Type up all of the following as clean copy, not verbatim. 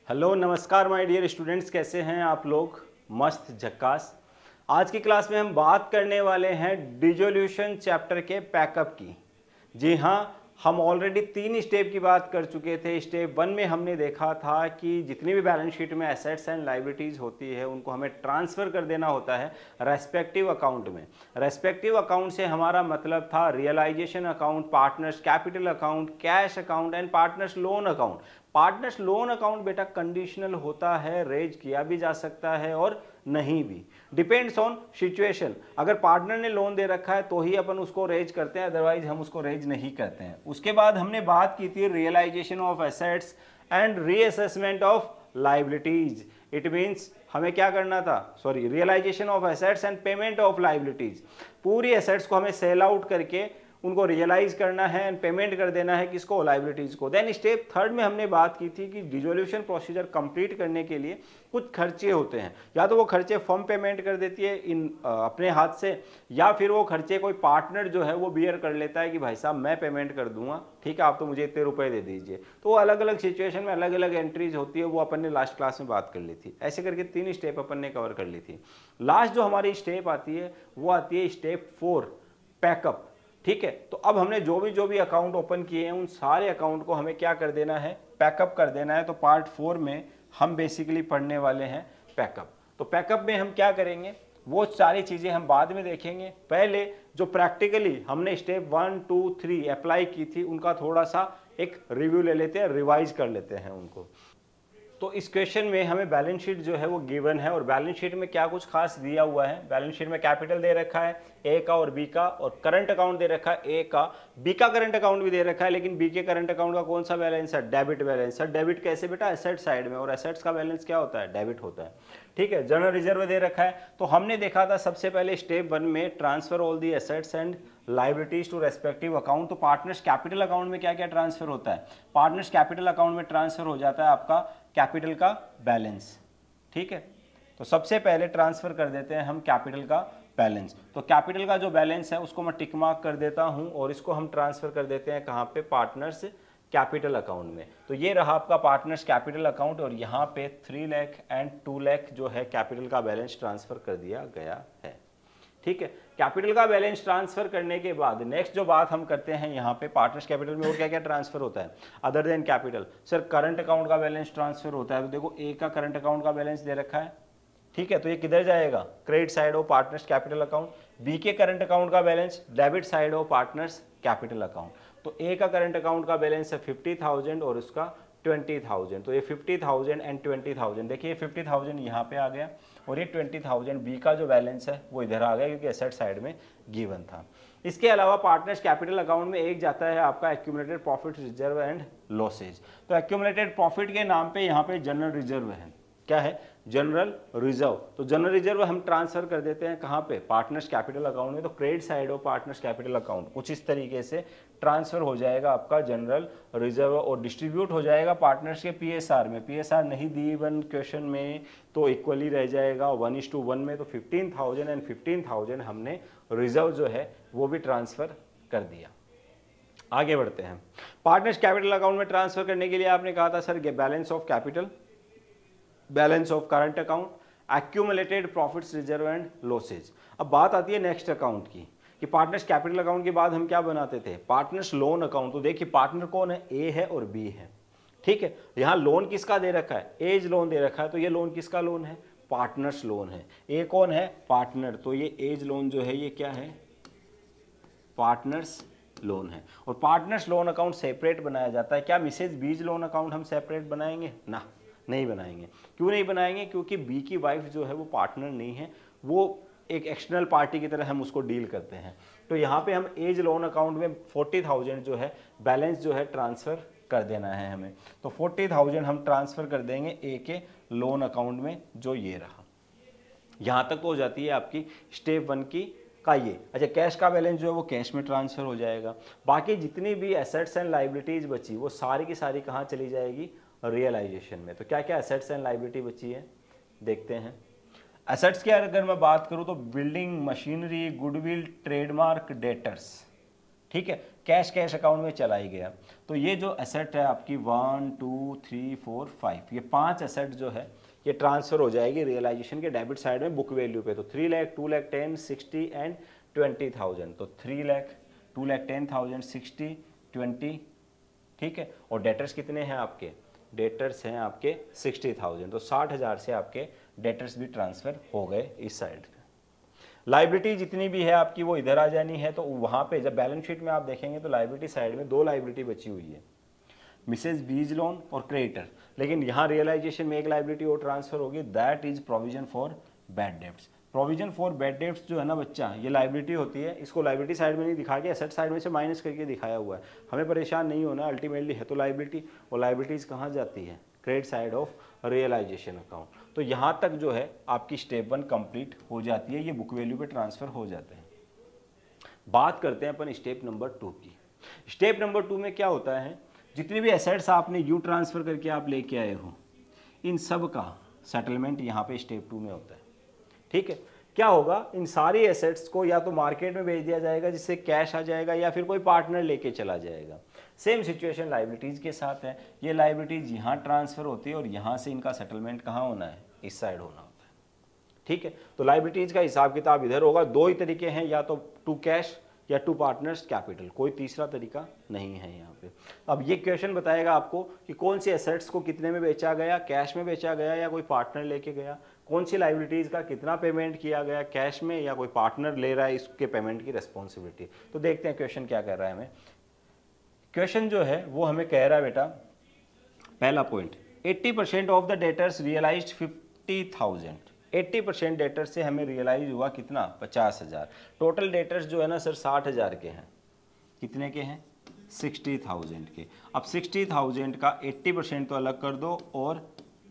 Hello नमस्कार my dear students, कैसे हैं आप लोग? मस्त झक्कास। आज की क्लास में हम बात करने वाले हैं डिसोल्यूशन चैप्टर के पैकअप की। जी हाँ, हम ऑलरेडी 3 स्टेप की बात कर चुके थे। स्टेप 1 में हमने देखा था कि जितनी भी बैलेंस शीट में एसेट्स एंड लायबिलिटीज़ होती है उनको हमें ट्रांसफ़र कर देना होता है रेस्पेक्टिव अकाउंट में। रेस्पेक्टिव अकाउंट से हमारा मतलब था realisation account, partners capital account, cash account and partners loan account. Partners loan account बेटा कंडीशनल होता है, रेज किया भी जा सकता है और नहीं भी, डिपेंड्स ऑन सिचुएशन। अगर पार्टनर ने लोन दे रखा है तो ही अपन उसको रेज करते हैं, अदरवाइज हम उसको रेज नहीं करते हैं। उसके बाद हमने बात की थी realisation of assets and reassessment of liabilities. It means हमें क्या करना था, sorry, realisation of assets and payment of liabilities. पूरी एसेट्स को हमें सेल आउट करके उनको रियलाइज करना है एंड पेमेंट कर देना है किसको, लायबिलिटीज को। देन स्टेप 3 में हमने बात की थी कि डिसोल्यूशन प्रोसीजर कंप्लीट करने के लिए कुछ खर्चे होते हैं, या तो वो खर्चे फर्म पेमेंट कर देती है अपने हाथ से, या फिर वो खर्चे कोई पार्टनर जो है वो बियर कर लेता है कि भाई साहब मैं पेमेंट कर दूंगा, ठीक है, आप तो मुझे इतने रुपए दे दीजिए। तो वो अलग अलग सिचुएशन में अलग अलग एंट्रीज होती है, वो अपन ने लास्ट क्लास में बात कर ली थी। ऐसे करके 3 स्टेप अपन ने कवर कर ली थी। लास्ट जो हमारी स्टेप आती है वो आती है स्टेप 4, पैकअप। ठीक है, तो अब हमने जो भी अकाउंट ओपन किए हैं उन सारे अकाउंट को हमें क्या कर देना है, पैकअप कर देना है। तो पार्ट 4 में हम बेसिकली पढ़ने वाले हैं पैकअप। तो पैकअप में हम क्या करेंगे वो सारी चीज़ें हम बाद में देखेंगे। पहले जो प्रैक्टिकली हमने स्टेप 1, 2, 3 अप्लाई की थी उनका थोड़ा सा एक रिव्यू ले लेते हैं, रिवाइज कर लेते हैं उनको। तो इस क्वेश्चन में हमें बैलेंस शीट जो है वो गिवन है, और बैलेंस शीट में क्या कुछ खास दिया हुआ है। बैलेंस शीट में कैपिटल दे रखा है ए का और बी का, और करंट अकाउंट दे रखा है ए का, बी का करंट अकाउंट भी दे रखा है, लेकिन बी के करंट अकाउंट का कौन सा बैलेंस है, डेबिट बैलेंस है। डेबिट कैसे बेटा, एसेट साइड में, और एसेट्स का बैलेंस क्या होता है, डेबिट होता है। ठीक है, जनरल रिजर्व दे रखा है। तो हमने देखा था सबसे पहले स्टेप 1 में transfer all the assets and liabilities to respective account. तो पार्टनर्स कैपिटल अकाउंट में क्या क्या ट्रांसफर होता है, पार्टनर्स कैपिटल अकाउंट में ट्रांसफर हो जाता है आपका कैपिटल का बैलेंस। ठीक है, तो सबसे पहले ट्रांसफर कर देते हैं हम कैपिटल का बैलेंस। तो कैपिटल का जो बैलेंस है उसको मैं टिक मार्क कर देता हूं, और इसको हम ट्रांसफर कर देते हैं कहां पे, पार्टनर्स कैपिटल अकाउंट में। तो ये रहा आपका पार्टनर्स कैपिटल अकाउंट, और यहाँ पे 3 लाख एंड 2 लाख जो है कैपिटल का बैलेंस ट्रांसफर कर दिया गया है। ठीक है, कैपिटल का बैलेंस ट्रांसफर करने के बाद नेक्स्ट जो बात हम करते हैं यहाँ पे, पार्टनर्स कैपिटल में और क्या क्या ट्रांसफर होता है other than capital. Sir current account का बैलेंस ट्रांसफर होता है। तो देखो ए का करंट अकाउंट का बैलेंस दे रखा है, ठीक है, तो ये किधर जाएगा, credit side of partners capital account. B के करंट अकाउंट का balance debit side of partners capital account. तो ए का करंट अकाउंट का बैलेंस है 50,000 और उसका 20,000। तो ये 50,000 एंड 20,000, देखिए 50,000 यहाँ पे आ गया, और ये 20,000 बी का जो बैलेंस है वो इधर आ गया, क्योंकि एसेट साइड में गिवन था। इसके अलावा पार्टनर्स कैपिटल अकाउंट में एक जाता है आपका accumulated profit reserve and losses. तो एक्यूमुलेटेड प्रॉफिट के नाम पे यहाँ पे जनरल रिजर्व है, क्या है, जनरल रिजर्व। तो जनरल रिजर्व हम ट्रांसफर कर देते हैं कहाँ पे, पार्टनर्स कैपिटल अकाउंट में। तो credit side of partners capital account कुछ इस तरीके से ट्रांसफर हो जाएगा आपका जनरल रिजर्व, और डिस्ट्रीब्यूट हो जाएगा पार्टनर्स के पीएसआर में। पीएसआर नहीं दी वन क्वेश्चन में तो इक्वली रह जाएगा 1:1 में। तो 15,000 एंड 15,000 हमने रिजर्व जो है वो भी ट्रांसफर कर दिया। आगे बढ़ते हैं, पार्टनर्स कैपिटल अकाउंट में ट्रांसफर करने के लिए आपने कहा था sir balance of capital, balance of current account, accumulated profits reserve and losses. अब बात आती है नेक्स्ट अकाउंट की, कि पार्टनर्स कैपिटल अकाउंट के बाद हम क्या बनाते थे, पार्टनर्स लोन अकाउंट। तो देखिए पार्टनर कौन है, ए है और बी है। ठीक है, यहाँ लोन किसका दे रखा है, एज लोन दे रखा है। तो ये लोन किसका लोन है, पार्टनर्स लोन है। ए कौन है, पार्टनर, तो ये एज लोन जो है ये क्या है, पार्टनर्स लोन है। और पार्टनर्स लोन अकाउंट सेपरेट बनाया जाता है। क्या मिसेज बीज लोन अकाउंट हम सेपरेट बनाएंगे ना, नहीं बनाएंगे। क्यों नहीं बनाएंगे, क्योंकि बी की वाइफ जो है वो पार्टनर नहीं है, वो एक एक्सटर्नल पार्टी की तरह हम उसको डील करते हैं। तो यहाँ पे हम एज लोन अकाउंट में 40,000 जो है बैलेंस जो है ट्रांसफ़र कर देना है हमें। तो 40,000 हम ट्रांसफ़र कर देंगे ए के लोन अकाउंट में, जो ये रहा। यहाँ तक तो हो जाती है आपकी स्टेप 1 की का ये। अच्छा, कैश का बैलेंस जो है वो कैश में ट्रांसफ़र हो जाएगा। बाकी जितनी भी एसेट्स एंड लाइबिलिटीज़ बची वो सारी की सारी कहाँ चली जाएगी, रियलाइजेशन में। तो क्या क्या एसेट्स एंड लाइबिलिटी बची है देखते हैं। एसेट्स की अगर मैं बात करूं तो building, machinery, goodwill, trademark, debtors. ठीक है, कैश अकाउंट में चला ही गया। तो ये जो एसेट है आपकी 1 2 3 4 5, ये 5 एसेट जो है ये ट्रांसफर हो जाएगी रियलाइजेशन के डेबिट साइड में बुक वैल्यू पे। तो 3 लाख 2 लाख 10 60 एंड 20,000, तो 3 लाख 2 लाख 10,000 60 20, ठीक है। और डेटर्स कितने हैं आपके, डेटर्स हैं आपके 60,000, तो 60,000 से आपके डेटर्स भी ट्रांसफर हो गए इस साइड। लाइबिलिटी जितनी भी है आपकी वो इधर आ जानी है। तो वहाँ पे जब बैलेंस शीट में आप देखेंगे तो लाइबिलिटी साइड में 2 लाइबिलिटी बची हुई है, मिसेज बीज लोन और क्रेडिटर। लेकिन यहाँ रियलाइजेशन में एक लाइबिलिटी और ट्रांसफर होगी, that is provision for bad debts. Provision for bad debts जो है ना बच्चा, ये लाइबिलिटी होती है, इसको लाइबिलिटी साइड में नहीं दिखा के एसेट साइड में से माइनस करके दिखाया हुआ है। हमें परेशान नहीं होना, अल्टीमेटली है तो लाइबिलिटी, और लाइबिलिटीज कहाँ जाती है, credit side of realisation account. तो यहाँ तक जो है आपकी स्टेप 1 कंप्लीट हो जाती है, ये बुक वैल्यू पे ट्रांसफर हो जाते हैं। बात करते हैं अपन स्टेप नंबर 2 की। स्टेप नंबर 2 में क्या होता है, जितने भी एसेट्स आपने यू ट्रांसफर करके आप लेके आए हो, इन सब का सेटलमेंट यहाँ पे स्टेप 2 में होता है। ठीक है, क्या होगा, इन सारी एसेट्स को या तो मार्केट में बेच दिया जाएगा जिससे कैश आ जाएगा, या फिर कोई पार्टनर लेके चला जाएगा। सेम सिचुएशन लाइबिलिटीज के साथ है, ये लाइबिलिटीज यहाँ ट्रांसफर होती है और यहाँ से इनका सेटलमेंट कहाँ होना है, इस साइड होना होता है। ठीक है, तो लाइबिलिटीज का हिसाब किताब इधर होगा। 2 ही तरीके हैं, या तो टू कैश या टू पार्टनर्स कैपिटल, कोई तीसरा तरीका नहीं है यहाँ पे। अब ये क्वेश्चन बताएगा आपको कि कौन सी एसेट्स को कितने में बेचा गया, कैश में बेचा गया या कोई पार्टनर लेके गया, कौन सी लाइबिलिटीज का कितना पेमेंट किया गया, कैश में या कोई पार्टनर ले रहा है इसके पेमेंट की रिस्पॉन्सिबिलिटी। तो देखते हैं क्वेश्चन क्या कर रहा है हमें। क्वेश्चन जो है वो हमें कह रहा है बेटा, पहला point, 80% of the debtors realised 50,000, 80% debtor से हमें रियलाइज हुआ कितना, 50,000। टोटल डेटर्स जो है ना सर 60,000 के हैं, कितने के हैं, 60,000 के। अब 60,000 का 80% तो अलग कर दो और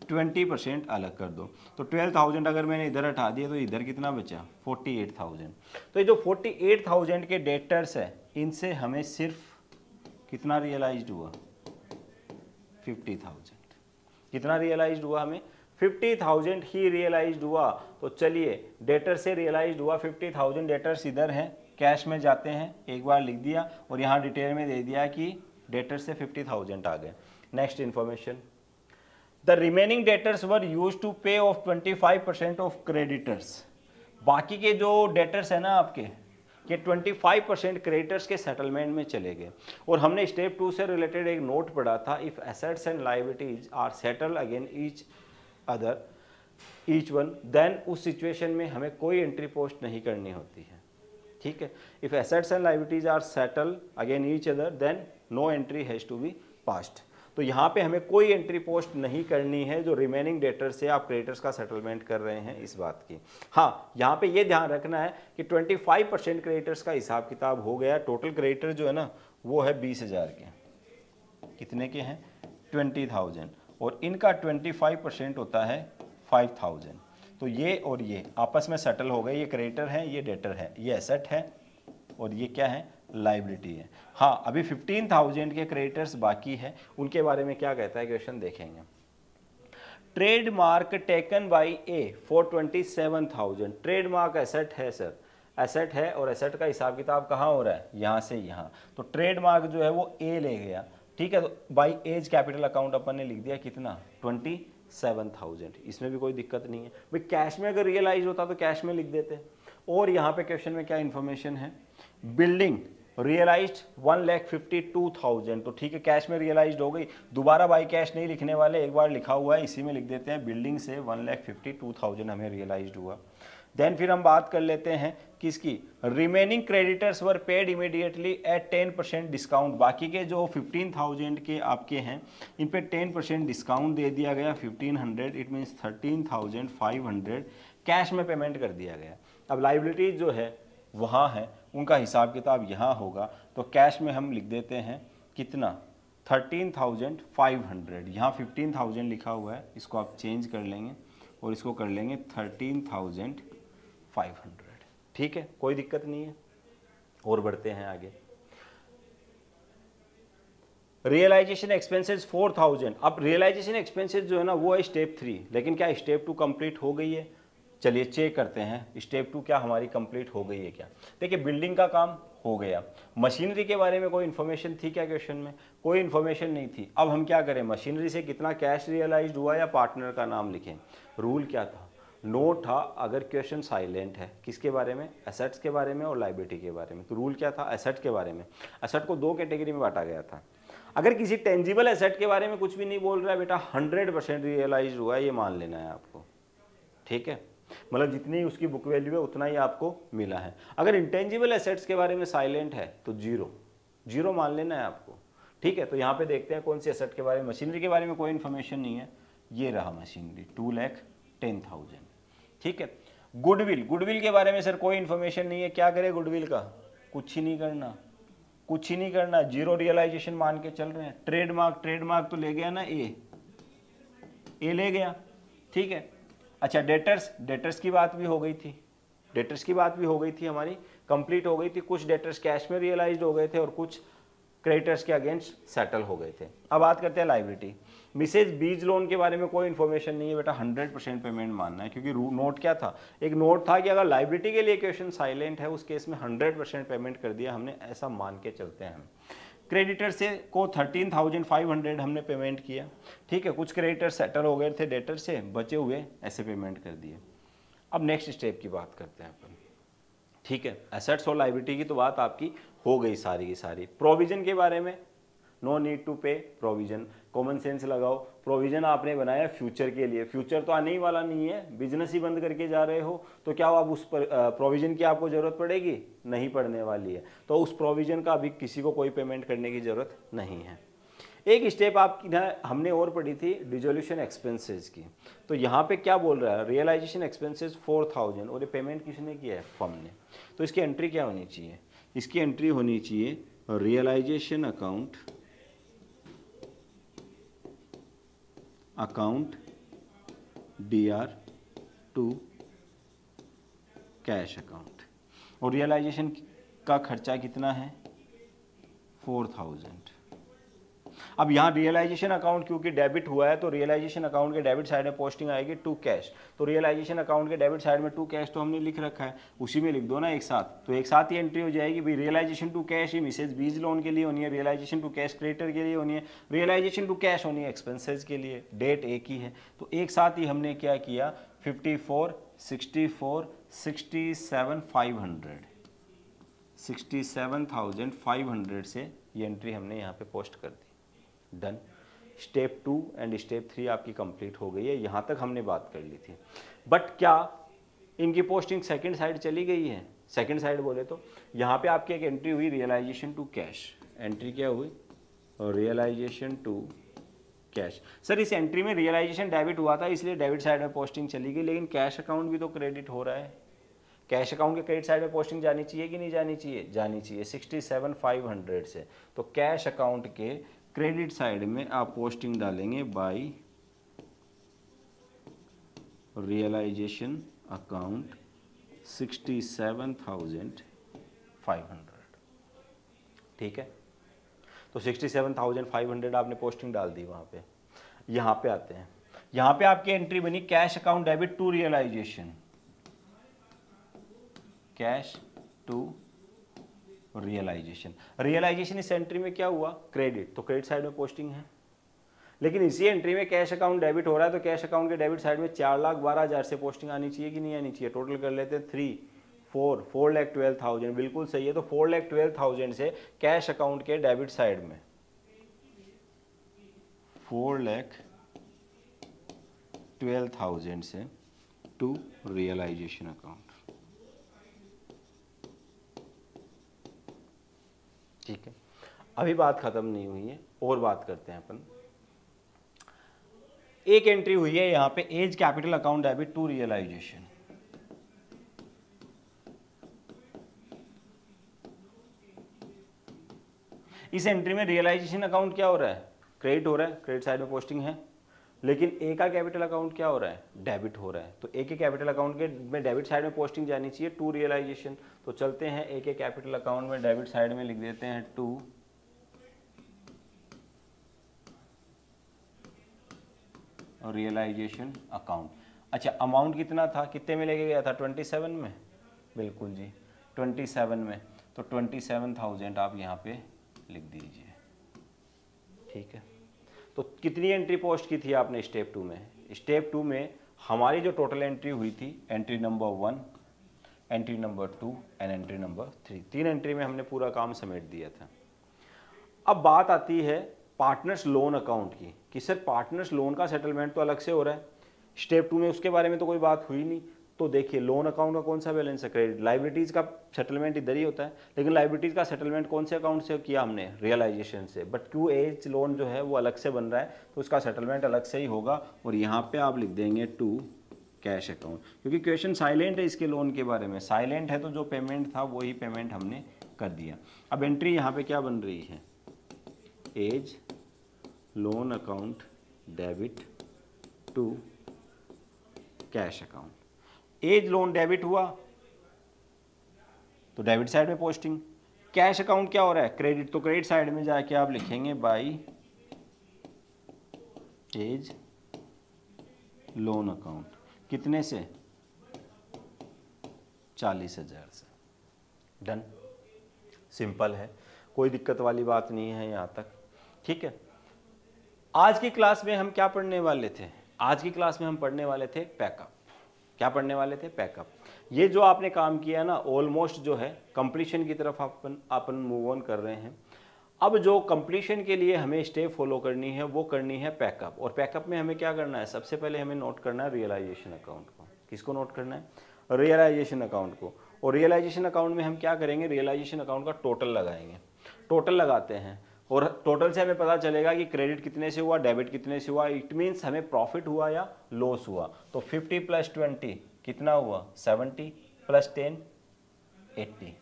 20% अलग कर दो, तो 12,000 अगर मैंने इधर हटा दिया तो इधर कितना बचा, 48,000। तो ये जो 48,000 के डेटर्स है, इनसे हमें सिर्फ कितना रियलाइज्ड हुआ, 50,000। कितना रियलाइज्ड हुआ, हमें 50,000 ही रियलाइज्ड हुआ। तो चलिए, डेटर से रियलाइज्ड हुआ 50,000, डेटर्स इधर हैं, कैश में जाते हैं, एक बार लिख दिया और यहाँ डिटेल में दे दिया कि डेटर से 50,000 आ गए। Next information, the remaining debtors were used to pay off 25% of creditors. बाकी के जो डेटर्स है ना आपके, ये 25% क्रेडिटर्स के सेटलमेंट में चले गए। और हमने स्टेप 2 से रिलेटेड एक नोट पढ़ा था, if assets and liabilities are settle again each one, then उस सिचुएशन में हमें कोई एंट्री पोस्ट नहीं करनी होती है। ठीक है, if assets and liabilities are settle again each other, then no entry has to be passed. तो यहाँ पे हमें कोई एंट्री पोस्ट नहीं करनी है जो रिमेनिंग डेटर से आप क्रेडिटर्स का सेटलमेंट कर रहे हैं, इस बात की। हाँ, यहाँ पे ये ध्यान रखना है कि 25% क्रेडिटर्स का हिसाब किताब हो गया। टोटल क्रेडिटर जो है ना वो है 20,000 के, कितने के हैं, 20,000, और इनका 25% होता है 5,000। तो ये और ये आपस में सेटल हो गए, ये क्रेडिटर है, ये डेटर है, ये एसेट है और ये क्या है, लाइबिलिटी है। हाँ, अभी 15,000 के क्रेडिटर्स बाकी है, उनके बारे में क्या कहता है क्वेश्चन देखेंगे। Trademark taken by A for 27,000। Trademark asset है सर, एसेट है और एसेट का हिसाब किताब कहाँ हो रहा है, यहाँ से यहाँ। तो ट्रेडमार्क जो है वो ए ले गया, ठीक है। तो बाई एज कैपिटल अकाउंट अपन ने लिख दिया कितना, 27,000। इसमें भी कोई दिक्कत नहीं है भाई, कैश में अगर रियलाइज होता तो कैश में लिख देते। और यहाँ पे क्वेश्चन में क्या इन्फॉर्मेशन है, बिल्डिंग रियलाइज्ड 1,52,000। तो ठीक है, कैश में रियलाइज्ड हो गई, दोबारा बाई कैश नहीं लिखने वाले, एक बार लिखा हुआ है इसी में लिख देते हैं, बिल्डिंग से 1,52,000 हमें रियलाइज्ड हुआ। देन फिर हम बात कर लेते हैं किसकी, रिमेनिंग क्रेडिटर्स वर पेड इमीडिएटली एट 10% डिस्काउंट। बाकी के जो 15,000 के आपके हैं इन पे 10% डिस्काउंट दे दिया गया, 1,500, इट मीन्स 13,500 कैश में पेमेंट कर दिया गया। अब लाइबिलिटीज जो है वहाँ है, उनका हिसाब किताब यहाँ होगा। तो कैश में हम लिख देते हैं कितना, 13,500। यहाँ 15,000 लिखा हुआ है, इसको आप चेंज कर लेंगे और इसको कर लेंगे 13,500। ठीक है, कोई दिक्कत नहीं है। और बढ़ते हैं आगे। Realisation expenses 4,000। अब रियलाइजेशन एक्सपेंसेस जो है ना वो है स्टेप 3, लेकिन क्या स्टेप 2 कंप्लीट हो गई है? चलिए चेक करते हैं स्टेप 2 क्या हमारी कंप्लीट हो गई है क्या। देखिए, बिल्डिंग का काम हो गया। मशीनरी के बारे में कोई इन्फॉर्मेशन थी क्या क्वेश्चन में? कोई इन्फॉर्मेशन नहीं थी। अब हम क्या करें, मशीनरी से कितना कैश रियलाइज्ड हुआ या पार्टनर का नाम लिखें। रूल क्या था? नो था अगर क्वेश्चन साइलेंट है। किसके बारे में? एसेट्स के बारे में और लाइबिलिटी के बारे में। तो रूल क्या था? एसेट के बारे में। एसेट को दो कैटेगरी में बांटा गया था। अगर किसी टेंजिबल एसेट के बारे में कुछ भी नहीं बोल रहा है बेटा, 100% रियलाइज हुआ है, ये मान लेना है आपको, ठीक है। मतलब जितनी उसकी बुक वैल्यू है उतना ही आपको मिला है। अगर इंटेंजिबल एसेट्स के बारे में साइलेंट है तो जीरो मान लेना है आपको, ठीक है। तो यहाँ पे देखते हैं कौन सी एसेट के बारे में। मशीनरी के बारे में कोई इन्फॉर्मेशन नहीं है, ये रहा मशीनरी 2,10,000, ठीक है। गुडविल के बारे में सर कोई इन्फॉर्मेशन नहीं है। क्या करे गुडविल का? कुछ ही नहीं करना, जीरो रियलाइजेशन मान के चल रहे हैं। ट्रेडमार्क तो ले गया ना, ए ले गया, ठीक है। अच्छा, डेटर्स की बात भी हो गई थी, हमारी कंप्लीट हो गई थी। कुछ डेटर्स कैश में रियलाइज्ड हो गए थे और कुछ क्रेडिटर्स के अगेंस्ट सेटल हो गए थे। अब बात करते हैं लाइबिलिटी। मिसेज बीज लोन के बारे में कोई इन्फॉर्मेशन नहीं है बेटा, 100% पेमेंट मानना है, क्योंकि नोट क्या था? एक नोट था कि अगर लाइबिलिटी के लिए क्वेश्चन साइलेंट है उस केस में 100% पेमेंट कर दिया हमने, ऐसा मान के चलते हैं हम। क्रेडिटर से को 13,500 हमने पेमेंट किया, ठीक है। कुछ क्रेडिटर सेटल हो गए थे डेटर से, बचे हुए ऐसे पेमेंट कर दिए। अब नेक्स्ट स्टेप की बात करते हैं अपन, ठीक है। एसेट्स और लाइबिलिटी की तो बात आपकी हो गई सारी की सारी। प्रोविजन के बारे में नो नीड टू पे प्रोविजन, कॉमन सेंस लगाओ। प्रोविजन आपने बनाया फ्यूचर के लिए, फ्यूचर तो आने ही वाला नहीं है, बिजनेस ही बंद करके जा रहे हो, तो क्या अब उस पर प्रोविजन की आपको जरूरत पड़ेगी? नहीं पड़ने वाली है। तो उस प्रोविजन का अभी किसी को कोई पेमेंट करने की जरूरत नहीं है। एक स्टेप आपकी हमने और पढ़ी थी डिसोल्यूशन एक्सपेंसेस की। तो यहाँ पे क्या बोल रहा है? रियलाइजेशन एक्सपेंसेस 4,000 और ये पेमेंट किसने किया है? फर्म ने। तो इसकी एंट्री क्या होनी चाहिए? इसकी एंट्री होनी चाहिए realisation account DR to cash account. और रियलाइजेशन का खर्चा कितना है? 4,000। अब यहाँ रियलाइजेशन अकाउंट क्योंकि डेबिट हुआ है तो रियलाइजेशन अकाउंट के डेबिट साइड में पोस्टिंग आएगी टू कैश। तो रियलाइजेशन अकाउंट के डेबिट साइड में टू कैश तो हमने लिख रखा है, उसी में लिख दो ना एक साथ, तो एक साथ ही एंट्री हो जाएगी। भाई रियलाइजेशन टू कैश ही मिसेज बीज लोन के लिए होनी है, रियलाइजेशन टू कैश क्रेडिटर के लिए होनी है, रियलाइजेशन टू कैश होनी है एक्सपेंसेस के लिए। डेट एक ही है, तो एक साथ ही हमने क्या किया? 54, 64, 67,500 67,500 से ये एंट्री हमने यहाँ पे पोस्ट कर दी। डन। स्टेप 2 एंड स्टेप 3 आपकी कंप्लीट हो गई है। यहाँ तक हमने बात कर ली थी। बट क्या इनकी पोस्टिंग सेकंड साइड चली गई है? सेकंड साइड बोले तो यहाँ पे आपकी एक एंट्री हुई रियलाइजेशन टू कैश। एंट्री क्या हुई? Realisation to cash. सर इस एंट्री में रियलाइजेशन डेबिट हुआ था इसलिए डेबिट साइड में पोस्टिंग चली गई, लेकिन कैश अकाउंट भी तो क्रेडिट हो रहा है। कैश अकाउंट के क्रेडिट साइड में पोस्टिंग जानी चाहिए कि नहीं जानी चाहिए? जानी चाहिए 67,500 से। तो कैश अकाउंट के क्रेडिट साइड में आप पोस्टिंग डालेंगे बाय रियलाइजेशन अकाउंट 67,500, ठीक है। तो 67,500 आपने पोस्टिंग डाल दी वहां पे। यहां पे आते हैं, यहां पे आपकी एंट्री बनी cash account debit to realisation, cash to realisation इस एंट्री में क्या हुआ? क्रेडिट, तो क्रेडिट साइड में पोस्टिंग है। लेकिन इसी एंट्री में कैश अकाउंट डेबिट हो रहा है तो कैश अकाउंट के डेबिट साइड में 4,12,000 से पोस्टिंग आनी चाहिए कि नहीं आनी चाहिए? टोटल कर लेते हैं 4,12,000, बिल्कुल सही है। तो 4,12,000 से कैश अकाउंट के डेबिट साइड में 4,12,000 से टू रियलाइजेशन अकाउंट, ठीक है। अभी बात खत्म नहीं हुई है, और बात करते हैं अपन। एक एंट्री हुई है यहां पे A's capital account debit to realisation. इस एंट्री में रियलाइजेशन अकाउंट क्या हो रहा है? क्रेडिट हो रहा है, क्रेडिट साइड में पोस्टिंग है। लेकिन ए का कैपिटल अकाउंट क्या हो रहा है? डेबिट हो रहा है। तो ए के कैपिटल अकाउंट के में डेबिट साइड में पोस्टिंग जानी चाहिए टू रियलाइजेशन। तो चलते हैं ए के कैपिटल अकाउंट में डेबिट साइड में लिख देते हैं टू रियलाइजेशन अकाउंट। अच्छा, अमाउंट कितना था? कितने में लेके गया था? 27 में, बिल्कुल जी 27 में। तो 27,000 आप यहाँ पे लिख दीजिए। ठीक है, तो कितनी एंट्री पोस्ट की थी आपने स्टेप 2 में? स्टेप 2 में हमारी जो टोटल एंट्री हुई थी, entry number 1, entry number 2 and entry number 3, 3 entry में हमने पूरा काम समेट दिया था। अब बात आती है पार्टनर्स लोन अकाउंट की कि सर पार्टनर्स लोन का सेटलमेंट तो अलग से हो रहा है, स्टेप 2 में उसके बारे में तो कोई बात हुई नहीं। तो देखिए लोन अकाउंट का कौन सा बैलेंस है? क्रेडिट। लाइबिलिटीज़ का सेटलमेंट इधर ही होता है, लेकिन लाइबिलिटीज़ का सेटलमेंट कौन से अकाउंट से किया हमने? रियलाइजेशन से। बट क्यों एज लोन जो है वो अलग से बन रहा है, तो उसका सेटलमेंट अलग से ही होगा। और यहाँ पे आप लिख देंगे टू कैश अकाउंट, क्योंकि क्वेश्चन साइलेंट है इसके लोन के बारे में। साइलेंट है तो जो पेमेंट था वही पेमेंट हमने कर दिया। अब एंट्री यहाँ पे क्या बन रही है? A's loan account debit to cash account. A's loan debit हुआ तो डेबिट साइड में पोस्टिंग। कैश अकाउंट क्या हो रहा है? क्रेडिट। तो क्रेडिट साइड में जाके आप लिखेंगे बाई एज लोन अकाउंट। कितने से? 40,000 से। डन। सिंपल है, कोई दिक्कत वाली बात नहीं है यहाँ तक। ठीक है, आज की क्लास में हम क्या पढ़ने वाले थे? आज की क्लास में हम पढ़ने वाले थे पैकअप। क्या पढ़ने वाले थे? पैकअप। ये जो आपने काम किया ना, ऑलमोस्ट जो है कंप्लीशन की तरफ अपन मूव ऑन कर रहे हैं। अब जो कंप्लीशन के लिए हमें स्टेप फॉलो करनी है वो करनी है पैकअप। और पैकअप में हमें क्या करना है? सबसे पहले हमें नोट करना है रियलाइजेशन अकाउंट को। किसको नोट करना है? रियलाइजेशन अकाउंट को। और रियलाइजेशन अकाउंट में हम क्या करेंगे? रियलाइजेशन अकाउंट का टोटल लगाएंगे। टोटल लगाते हैं और टोटल से हमें पता चलेगा कि क्रेडिट कितने से हुआ, डेबिट कितने से हुआ। इट मीन्स हमें प्रॉफिट हुआ या लॉस हुआ। तो 50 + 20 कितना हुआ? 70 + 10 80।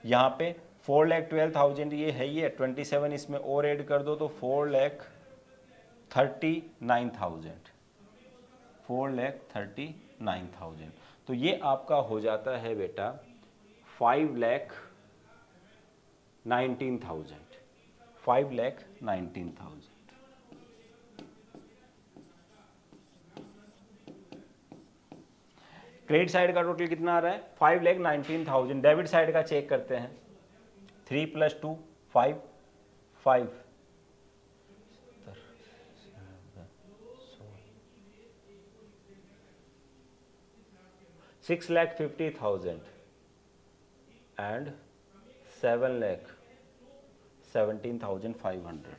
यहाँ पे 4,12,000 ये है, ये 27 इसमें और ऐड कर दो तो 4,39,000। 4,39,000। तो ये आपका हो जाता है बेटा 5,19,000। 5,19,000। क्रेडिट साइड का टोटल कितना आ रहा है? 5,19,000। डेबिट साइड का चेक करते हैं। 3 + 2 5 5 6,50,000 and 7,17,500।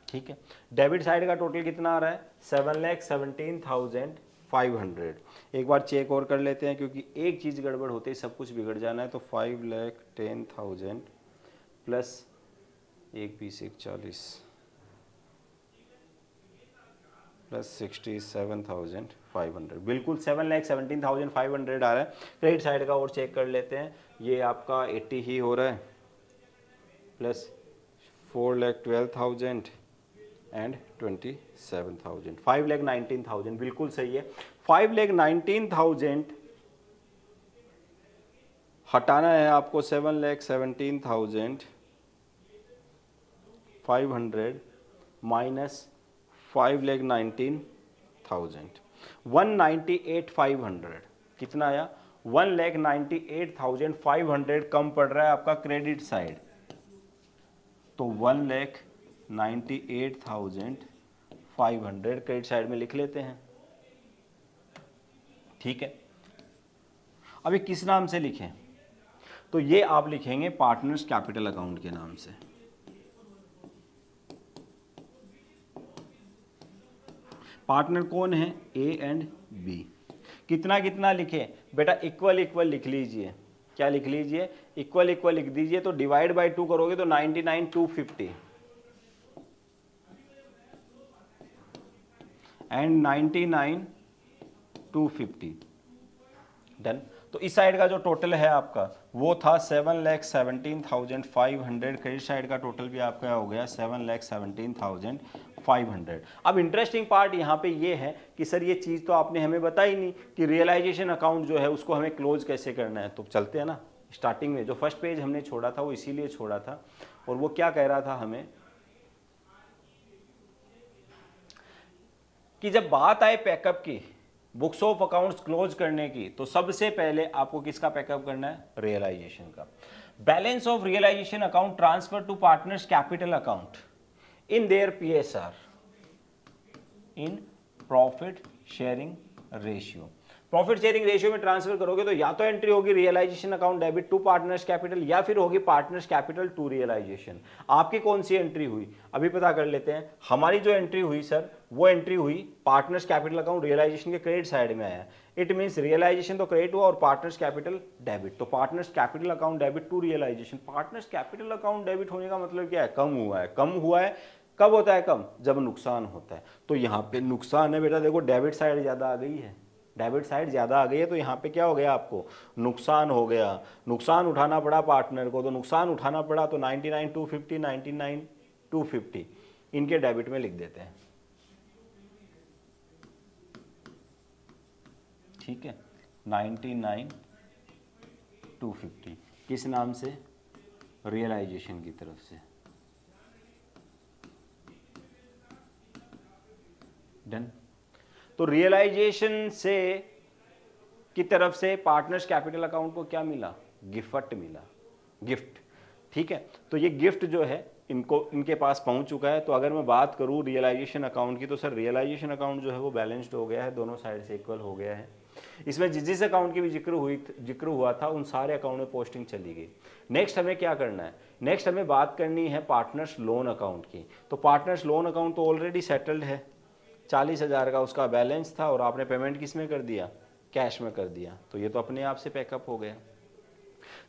ठीक है, डेबिट साइड का टोटल कितना आ रहा है? 7,17,500। एक बार चेक और कर लेते हैं, क्योंकि एक चीज़ गड़बड़ होते ही सब कुछ बिगड़ जाना है। तो 5,10,000 प्लस 1,20,40 प्लस 67,500, बिल्कुल 7,17,500 आ रहा है। क्रेडिट साइड का और चेक कर लेते हैं। ये आपका 80 ही हो रहा है, प्लस 4,12,000 एंड 27,000, 5,19,000 बिल्कुल सही है। 5,19,000 हटाना है आपको 7,17,500 माइनस 5,19,000, 198,500 कितना आया? 1,98,500 कम पड़ रहा है आपका क्रेडिट साइड। तो 1,98,500 क्रेडिट साइड में लिख लेते हैं। ठीक है, अभी किस नाम से लिखें? तो ये आप लिखेंगे पार्टनर्स कैपिटल अकाउंट के नाम से। पार्टनर कौन है? A and B. कितना कितना लिखे बेटा? इक्वल इक्वल लिख लीजिए। क्या लिख लीजिए? इक्वल इक्वल लिख दीजिए। तो डिवाइड बाय 2 करोगे तो 99,250 एंड 99,250। डन। तो इस साइड का जो टोटल है आपका वो था 7,17,500। क्रेडिट साइड का टोटल भी आपका हो गया 7,17,500। अब इंटरेस्टिंग पार्ट यहाँ पे ये है कि सर ये चीज़ तो आपने हमें बताई नहीं कि रियलाइजेशन अकाउंट जो है उसको हमें क्लोज कैसे करना है। तो चलते हैं ना, स्टार्टिंग में जो फर्स्ट पेज हमने छोड़ा था वो इसीलिए छोड़ा था, और वो क्या कह रहा था हमें कि जब बात आए पैकअप की बुक्स ऑफ अकाउंट्स क्लोज करने की, तो सबसे पहले आपको किसका पैकअप करना है, रियलाइजेशन का। Balance of realisation account transfer to partners capital account in their PSR in profit sharing ratio. Profit sharing ratio में ट्रांसफर करोगे तो या तो एंट्री होगी realisation account debit to partners capital, या फिर होगी पार्टनर्स कैपिटल टू रियलाइजेशन। आपकी कौन सी एंट्री हुई अभी पता कर लेते हैं। हमारी जो एंट्री हुई सर, वो एंट्री हुई पार्टनर्स कैपिटल अकाउंट रियलाइजेशन के क्रेडिट साइड में आया। इट मीन्स रियलाइजेशन तो क्रेडिट हुआ और पार्टनर्स कैपिटल डेबिट, तो partners capital account debit to realisation. Partners capital account debit होने का मतलब क्या है, कम हुआ है। कम हुआ है कब होता है, कम जब नुकसान होता है। तो यहाँ पे नुकसान है बेटा, देखो डेबिट साइड ज्यादा आ गई है, डेबिट साइड ज़्यादा आ गई है, तो यहाँ पे क्या हो गया, आपको नुकसान हो गया। नुकसान उठाना पड़ा पार्टनर को, तो नुकसान उठाना पड़ा, तो 99,250 99,250 इनके डेबिट में लिख देते हैं। ठीक है, 99,250 किस नाम से, रियलाइजेशन की तरफ से। डन। तो रियलाइजेशन से की तरफ से पार्टनर्स कैपिटल अकाउंट को क्या मिला, गिफ्ट मिला, गिफ्ट। ठीक है, तो ये गिफ्ट जो है इनके पास पहुंच चुका है। तो अगर मैं बात करूं रियलाइजेशन अकाउंट की, तो सर रियलाइजेशन अकाउंट जो है वो बैलेंस्ड हो गया है, दोनों साइड से इक्वल हो गया है। इसमें जिस अकाउंट की भी जिक्र हुआ था उन सारे अकाउंट में पोस्टिंग चली गई। नेक्स्ट हमें क्या करना है, नेक्स्ट हमें बात करनी है पार्टनर्स लोन अकाउंट की। तो पार्टनर्स लोन अकाउंट तो ऑलरेडी सेटल्ड है, 40,000 का उसका बैलेंस था और आपने पेमेंट किस में कर दिया, कैश में कर दिया, तो ये तो अपने आप से पैकअप हो गया।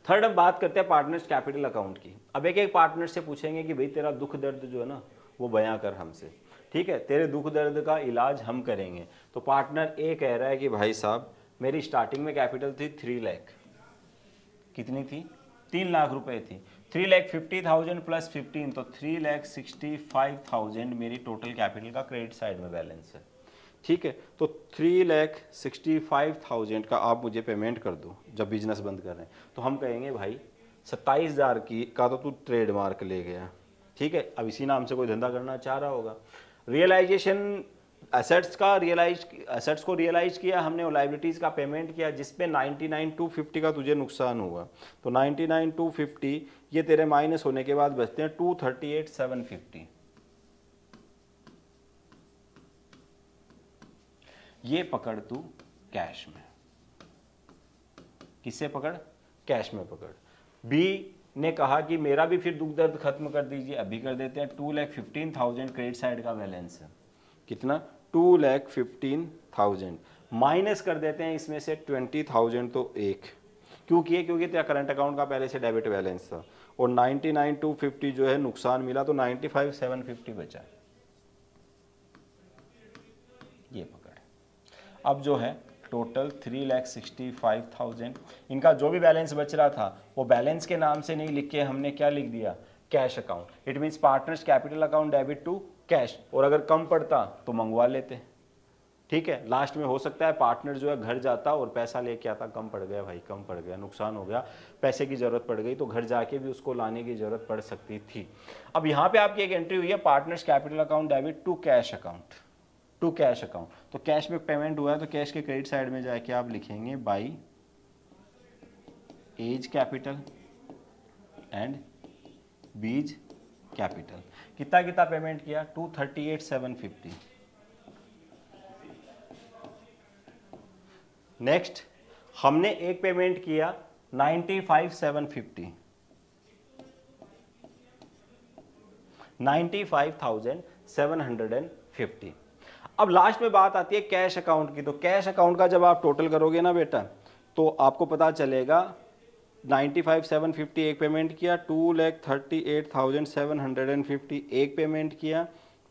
थर्ड हम बात करते हैं पार्टनर्स कैपिटल अकाउंट की। अब एक एक पार्टनर से पूछेंगे कि भाई तेरा दुख दर्द जो है ना वो बयां कर हमसे। ठीक है, तेरे दुख दर्द का इलाज हम करेंगे। तो पार्टनर ए कह रहा है कि भाई साहब मेरी स्टार्टिंग में कैपिटल थी 3 लाख, कितनी थी, 3 लाख रुपए थी। 3,50,000 प्लस 15 तो 3,65,000 मेरी टोटल कैपिटल का क्रेडिट साइड में बैलेंस है। ठीक है, तो 3,65,000 का आप मुझे पेमेंट कर दो जब बिजनेस बंद कर रहे हैं। तो हम कहेंगे भाई 27,000 का तो तू ट्रेडमार्क ले गया। ठीक है, अब इसी नाम से कोई धंधा करना चाह रहा होगा। रियलाइजेशन एसेट्स को रियलाइज किया हमने और लाइबिलिटीज का पेमेंट किया, जिसपे 99,250 का तुझे नुकसान हुआ। तो 99,250 ये तेरे माइनस होने के बाद बचते हैं 238,750। ये पकड़ तू कैश में, किससे पकड़, कैश में पकड़। बी ने कहा कि मेरा भी फिर दुख दर्द खत्म कर दीजिए, अभी कर देते हैं। 2,15,000 क्रेडिट साइड का बैलेंस है, कितना, 2,15,000 माइनस कर देते हैं इसमें से 20,000, तो एक क्योंकि तेरा करंट अकाउंट का पहले से डेबिट बैलेंस था, और 99,250 जो है नुकसान मिला, तो 95,750 बचा। ये पकड़। अब जो है टोटल 3,65,000 इनका जो भी बैलेंस बच रहा था वो बैलेंस के नाम से नहीं लिख के हमने क्या लिख दिया, cash account. It means partners capital account debit to cash, और अगर कम पड़ता तो मंगवा लेते। ठीक है, लास्ट में हो सकता है पार्टनर जो है घर जाता और पैसा लेके आता, कम पड़ गया भाई, कम पड़ गया, नुकसान हो गया, पैसे की जरूरत पड़ गई, तो घर जाके भी उसको लाने की जरूरत पड़ सकती थी। अब यहाँ पे आपकी एक एंट्री हुई है partners capital account debit to cash account, to cash account. तो कैश में पेमेंट हुआ है, तो कैश के क्रेडिट साइड में जाके आप लिखेंगे by A's capital and B's capital. कितना कितना पेमेंट किया, 238,750। नेक्स्ट हमने एक पेमेंट किया 95,750, 95,750। अब लास्ट में बात आती है कैश अकाउंट की। तो कैश अकाउंट का जब आप टोटल करोगे ना बेटा, तो आपको पता चलेगा 95,750 एक पेमेंट किया, 2,38,750 एक पेमेंट किया,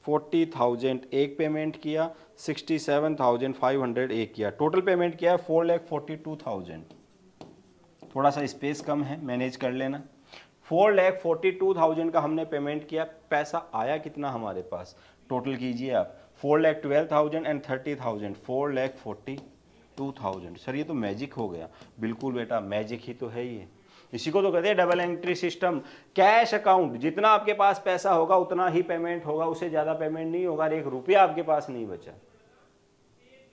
40,000 एक पेमेंट किया, 67,500 एक किया, टोटल पेमेंट किया है 4,42,000। थोड़ा सा स्पेस कम है, मैनेज कर लेना। 4,42,000 का हमने पेमेंट किया, पैसा आया कितना हमारे पास, टोटल कीजिए आप, 4,12,000 एंड 30,000, 4,42,000। सर ये तो मैजिक हो गया। बिल्कुल बेटा, मैजिक ही तो है ये, इसी को तो कहते हैं double entry system. Cash account, जितना आपके पास पैसा होगा उतना ही पेमेंट होगा, उससे ज़्यादा पेमेंट नहीं होगा, 1 रुपया आपके पास नहीं बचा।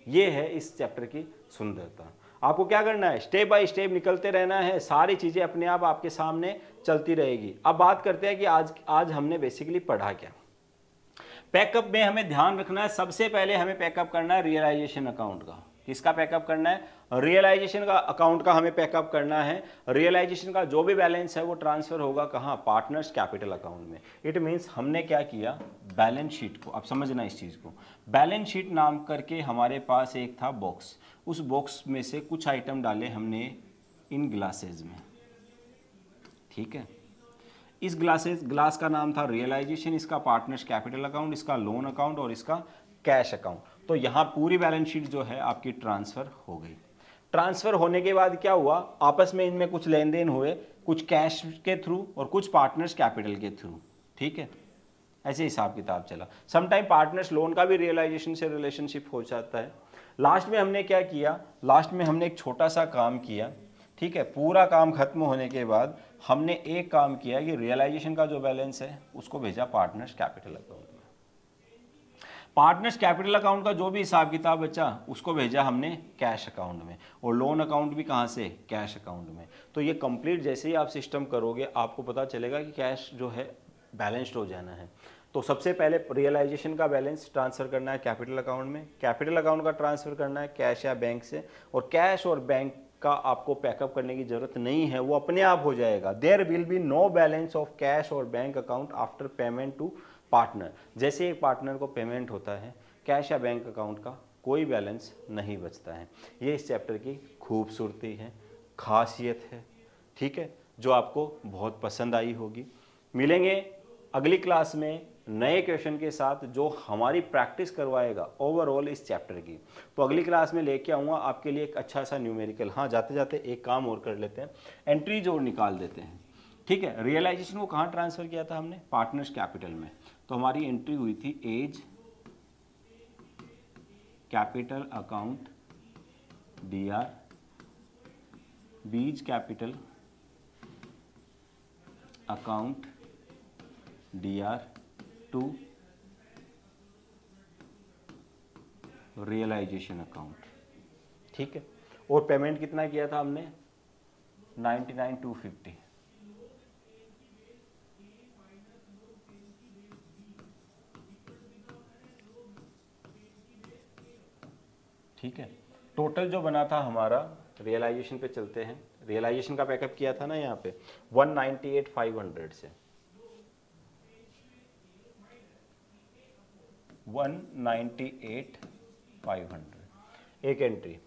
ये है इस चैप्टर की सुंदरता। आपको क्या करना है, स्टेप बाय स्टेप निकलते रहना है, सारी चीज़ें अपने आप आपके सामने चलती रहेगी। अब बात करते हैं कि आज हमने बेसिकली पढ़ा क्या। पैकअप में हमें ध्यान रखना है, सबसे पहले हमें पैकअप करना है रियलाइजेशन अकाउंट का। किसका पैकअप करना है, रियलाइजेशन का अकाउंट का हमें पैकअप करना है। रियलाइजेशन का जो भी बैलेंस है वो ट्रांसफर होगा कहाँ, पार्टनर्स कैपिटल अकाउंट में। इट मीन्स हमने क्या किया, बैलेंस शीट को, अब समझना इस चीज़ को, बैलेंस शीट नाम करके हमारे पास एक था बॉक्स, उस बॉक्स में से कुछ आइटम डाले हमने इन ग्लासेज में, ठीक है। इस ग्लास का नाम था रियलाइजेशन, इसका पार्टनर्स कैपिटल अकाउंट, इसका लोन अकाउंट और इसका कैश अकाउंट। तो यहाँ पूरी बैलेंस शीट जो है आपकी ट्रांसफर हो गई। ट्रांसफर होने के बाद क्या हुआ, आपस में इनमें कुछ लेन देन हुए, कुछ कैश के थ्रू और कुछ पार्टनर्स कैपिटल के थ्रू, ठीक है। ऐसे हिसाब किताब चला। समटाइम पार्टनर्स लोन का भी रियलाइजेशन से रिलेशनशिप हो जाता है। लास्ट में हमने क्या किया, लास्ट में हमने एक छोटा सा काम किया, ठीक है। पूरा काम खत्म होने के बाद हमने एक काम किया कि रियलाइजेशन का जो बैलेंस है उसको भेजा पार्टनर्स कैपिटल अकाउंट में। पार्टनर्स कैपिटल अकाउंट का जो भी हिसाब किताब बचा उसको भेजा हमने कैश अकाउंट में, और लोन अकाउंट भी कहाँ से, कैश अकाउंट में। तो ये कंप्लीट जैसे ही आप सिस्टम करोगे आपको पता चलेगा कि कैश जो है बैलेंस्ड हो जाना है। तो सबसे पहले रियलाइजेशन का बैलेंस ट्रांसफर करना है कैपिटल अकाउंट में, कैपिटल अकाउंट का ट्रांसफर करना है कैश या बैंक से, और कैश और बैंक का आपको पैकअप करने की जरूरत नहीं है, वो अपने आप हो जाएगा। There will be no balance of cash और bank account after payment to partner. जैसे एक पार्टनर को पेमेंट होता है, कैश या बैंक अकाउंट का कोई बैलेंस नहीं बचता है। ये इस चैप्टर की खूबसूरती है, खासियत है, ठीक है, जो आपको बहुत पसंद आई होगी। मिलेंगे अगली क्लास में नए क्वेश्चन के साथ जो हमारी प्रैक्टिस करवाएगा ओवरऑल इस चैप्टर की। तो अगली क्लास में लेके आऊँगा आपके लिए एक अच्छा सा न्यूमेरिकल। हाँ, जाते जाते एक काम और कर लेते हैं, एंट्री जोड़ निकाल देते हैं, ठीक है। रियलाइजेशन को कहाँ ट्रांसफ़र किया था हमने, पार्टनर्स कैपिटल में। तो हमारी एंट्री हुई थी A's capital account DR, B's capital account DR to realisation account, ठीक है। और पेमेंट कितना किया था हमने, 99,250, ठीक है। टोटल जो बना था हमारा, रियलाइजेशन पे चलते हैं, रियलाइजेशन का पैकअप किया था ना यहाँ पे 198,500 से, 198,500 एक एंट्री।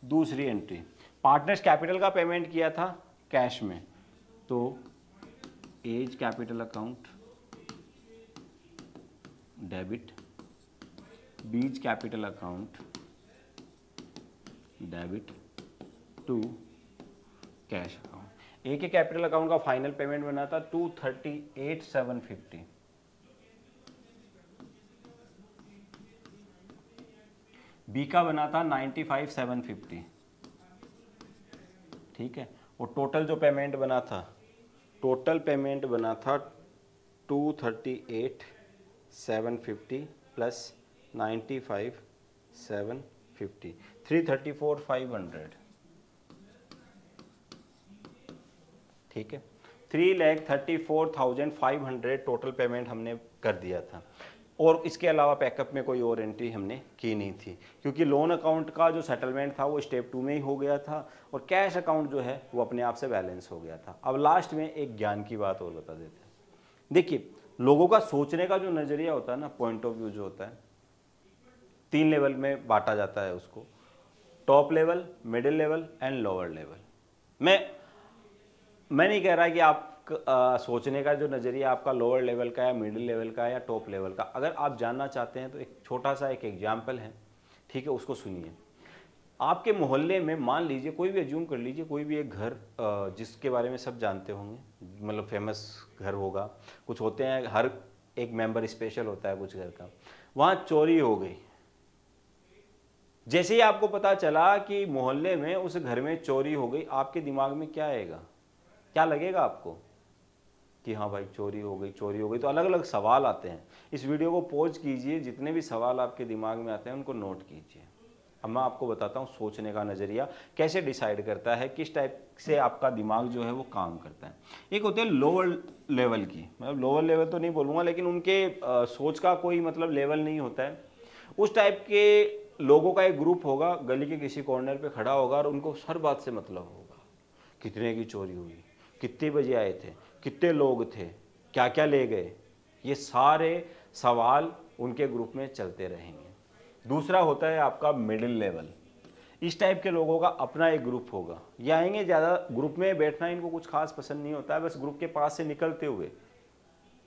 दूसरी एंट्री, पार्टनर्स कैपिटल का पेमेंट किया था कैश में, तो A's capital account debit, B's capital account debit to cash account. एक कैपिटल अकाउंट का फाइनल पेमेंट बना था 238,750, बी का बना था 95,750, ठीक है। और टोटल जो पेमेंट बना था, टोटल पेमेंट बना था 238,750 प्लस 95,750, 334,500, ठीक है। 3,34,500 टोटल पेमेंट हमने कर दिया था। और इसके अलावा पैकअप में कोई और एंट्री हमने की नहीं थी, क्योंकि लोन अकाउंट का जो सेटलमेंट था वो स्टेप 2 में ही हो गया था, और कैश अकाउंट जो है वो अपने आप से बैलेंस हो गया था। अब लास्ट में एक ज्ञान की बात और बता देते हैं। देखिए, लोगों का सोचने का जो नज़रिया होता है ना, पॉइंट ऑफ व्यू जो होता है, 3 लेवल में बांटा जाता है उसको, top level, middle level and lower level. मैं नहीं कह रहा कि आप सोचने का जो नज़रिया आपका लोअर लेवल का या मिडिल लेवल का या टॉप लेवल का, अगर आप जानना चाहते हैं तो एक छोटा सा एक एग्जाम्पल है, ठीक है, उसको सुनिए। आपके मोहल्ले में मान लीजिए, कोई भी एज्यूम कर लीजिए, कोई भी एक घर जिसके बारे में सब जानते होंगे, मतलब फेमस घर होगा, कुछ होते हैं, हर एक मेंबर स्पेशल होता है कुछ घर का, वहाँ चोरी हो गई। जैसे ही आपको पता चला कि मोहल्ले में उस घर में चोरी हो गई, आपके दिमाग में क्या आएगा, क्या लगेगा आपको कि हाँ भाई चोरी हो गई, चोरी हो गई। तो अलग अलग सवाल आते हैं। इस वीडियो को पॉज कीजिए, जितने भी सवाल आपके दिमाग में आते हैं उनको नोट कीजिए। अब मैं आपको बताता हूँ सोचने का नज़रिया कैसे डिसाइड करता है, किस टाइप से आपका दिमाग जो है वो काम करता है। एक होते हैं लोअर लेवल की, मतलब लोअर लेवल तो नहीं बोलूँगा, लेकिन उनके सोच का कोई मतलब लेवल नहीं होता है। उस टाइप के लोगों का एक ग्रुप होगा, गली के किसी कॉर्नर पे खड़ा होगा और उनको हर बात से मतलब होगा। कितने की चोरी हुई, कितने बजे आए थे, कितने लोग थे, क्या क्या ले गए, ये सारे सवाल उनके ग्रुप में चलते रहेंगे। दूसरा होता है आपका मिडिल लेवल। इस टाइप के लोगों का अपना एक ग्रुप होगा। ये आएंगे, ज़्यादा ग्रुप में बैठना इनको कुछ खास पसंद नहीं होता है, बस ग्रुप के पास से निकलते हुए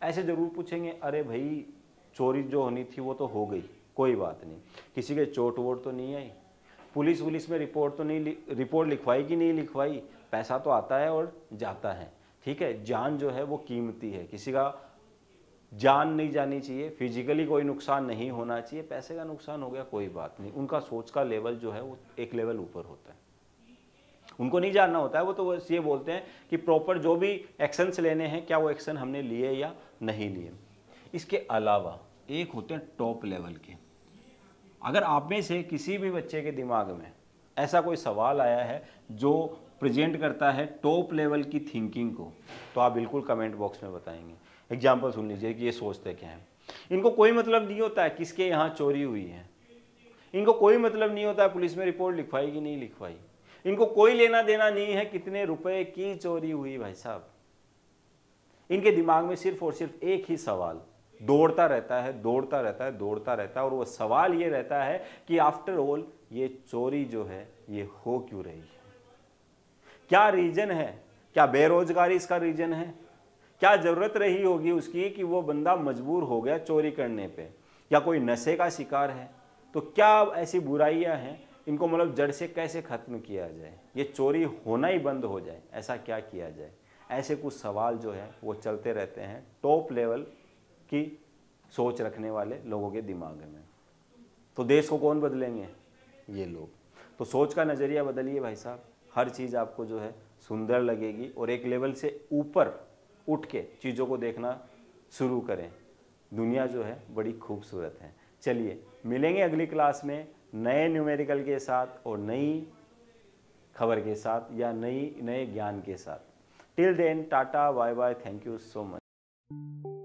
ऐसे ज़रूर पूछेंगे, अरे भाई चोरी जो होनी थी वो तो हो गई, कोई बात नहीं, किसी के चोट वोट तो नहीं आई, पुलिस वुलिस में रिपोर्ट तो नहीं, रिपोर्ट लिखवाई कि नहीं लिखवाई, पैसा तो आता है और जाता है, ठीक है, जान जो है वो कीमती है, किसी का जान नहीं जानी चाहिए, फिजिकली कोई नुकसान नहीं होना चाहिए, पैसे का नुकसान हो गया कोई बात नहीं। उनका सोच का लेवल जो है वो एक लेवल ऊपर होता है, उनको नहीं जानना होता है, वो तो बस ये बोलते हैं कि प्रॉपर जो भी एक्शंस लेने हैं क्या वो एक्शन हमने लिए या नहीं लिए। इसके अलावा एक होते हैं टॉप लेवल के। अगर आप में से किसी भी बच्चे के दिमाग में ऐसा कोई सवाल आया है जो प्रेजेंट करता है टॉप लेवल की थिंकिंग को, तो आप बिल्कुल कमेंट बॉक्स में बताएंगे। एग्जाम्पल सुन लीजिए कि ये सोचते क्या हैं। इनको कोई मतलब नहीं होता है किसके यहाँ चोरी हुई है, इनको कोई मतलब नहीं होता है पुलिस में रिपोर्ट लिखवाई कि नहीं लिखवाई, इनको कोई लेना देना नहीं है कितने रुपए की चोरी हुई। भाई साहब, इनके दिमाग में सिर्फ और सिर्फ एक ही सवाल दौड़ता रहता है, दौड़ता रहता है, दौड़ता रहता है, और वो सवाल ये रहता है कि आफ्टर ऑल ये चोरी जो है ये हो क्यों रही है, क्या रीजन है, क्या बेरोजगारी इसका रीजन है, क्या जरूरत रही होगी उसकी कि वो बंदा मजबूर हो गया चोरी करने पे, या कोई नशे का शिकार है, तो क्या ऐसी बुराइयां हैं, इनको मतलब जड़ से कैसे खत्म किया जाए, ये चोरी होना ही बंद हो जाए, ऐसा क्या किया जाए। ऐसे कुछ सवाल जो है वो चलते रहते हैं टॉप लेवल की सोच रखने वाले लोगों के दिमाग में। तो देश को कौन बदलेंगे, ये लोग। तो सोच का नज़रिया बदलिए भाई साहब, हर चीज़ आपको जो है सुंदर लगेगी और एक लेवल से ऊपर उठ के चीज़ों को देखना शुरू करें। दुनिया जो है बड़ी खूबसूरत है। चलिए मिलेंगे अगली क्लास में नए न्यूमेरिकल के साथ और नई खबर के साथ या नए ज्ञान के साथ। Till then tata bye bye, thank you so much.